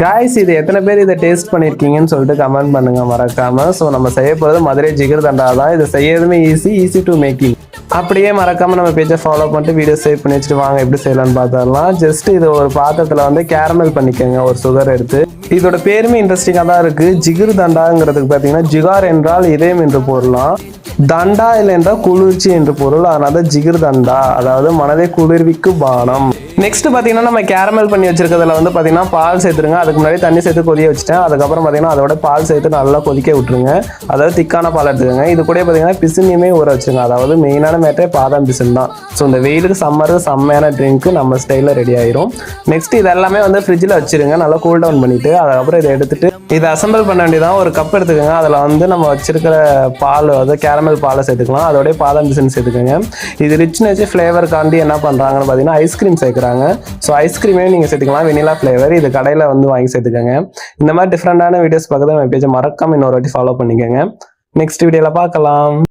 Guys இது எத்தனை பேர் இதை டேஸ்ட் பண்ணியிருக்கீங்கன்னு சொல்லிட்டு கமெண்ட் பண்ணுங்க மறக்காம. ஸோ நம்ம செய்ய போகிறது மதுரை ஜிகர் தண்டா தான். இதை செய்யறதுமே ஈஸி டு மேக்கிங். அப்படியே மறக்காம நம்ம பேஜை ஃபாலோ பண்ணிட்டு வீடியோ சேவ் பண்ணி வச்சுட்டு வாங்க எப்படி செய்யலாம்னு பார்த்துடலாம். ஜஸ்ட் இது ஒரு பாத்திரத்தில் வந்து கேரமல் பண்ணிக்கோங்க, ஒரு சுகர் எடுத்து. இதோட பேருமே இன்ட்ரெஸ்டிங்காக தான் இருக்குது. ஜிகர் தண்டாங்கிறதுக்கு பார்த்தீங்கன்னா ஜிகார் என்றால் இதயம் என்று பொருளாம், தண்டா இல்லை என்றால் குளிர்ச்சி என்று பொருள். அதனால தான் ஜிகர் தண்டா, அதாவது மனதை குளிர்விக்கு பானம். நெக்ஸ்ட் பார்த்தீங்கன்னா நம்ம கேரமல் பண்ணி வச்சிருக்கிறதுல வந்து பார்த்தீங்கன்னா பால் சேர்த்துருங்க. அதுக்கு முன்னாடி தண்ணி சேர்த்து கொதிக்க வச்சுட்டேன். அதுக்கப்புறம் பார்த்தீங்கன்னா அதோட பால் சேர்த்து நல்லா கொதிக்க விட்டுருங்க. அதாவது திக்கான பால் எடுத்துக்கோங்க. இது கூட பார்த்தீங்கன்னா பிசினியுமே ஊற வச்சுருங்க. அதாவது மெயினான மேட்டரே பாதாம் பிசின் தான். ஸோ இந்த வெயிலுக்கு சம்மருக்கு செம்மையான ட்ரிங்க்கு நம்ம ஸ்டைலில் ரெடி ஆயிரும். நெக்ஸ்ட் இது எல்லாமே வந்து ஃப்ரிட்ஜில் வச்சுருங்க, நல்லா கூல் டவுன் பண்ணிவிட்டு. அதுக்கப்புறம் இதை எடுத்துட்டு இதை அசம்பிள் பண்ண வேண்டியதான். ஒரு கப் எடுத்துக்கோங்க. அதில் வந்து நம்ம வச்சிருக்கிற பால், அதாவது கேரமல் பாலை சேர்த்துக்கலாம். அதோடய பாதாம் பிசின் சேர்த்துக்கோங்க. இது ரிச்னஸ் ஃப்ளேவருக்காண்டி என்ன பண்ணுறாங்கன்னு பார்த்தீங்கன்னா ஐஸ்கிரீம் சேர்க்குறாங்க. ஸோ ஐஸ்கிரீமே நீங்கள் சேர்த்துக்கலாம், வெனிலா ஃப்ளேவர். இது கடையில் வந்து வாங்கி சேர்த்துக்கோங்க. இந்த மாதிரி டிஃப்ரெண்டான வீடியோஸ் பார்க்குறது நம்ம பேஜை மறக்காம இன்னொரு வாட்டி ஃபாலோ பண்ணிக்கோங்க. நெக்ஸ்ட் வீடியோவில் பார்க்கலாம்.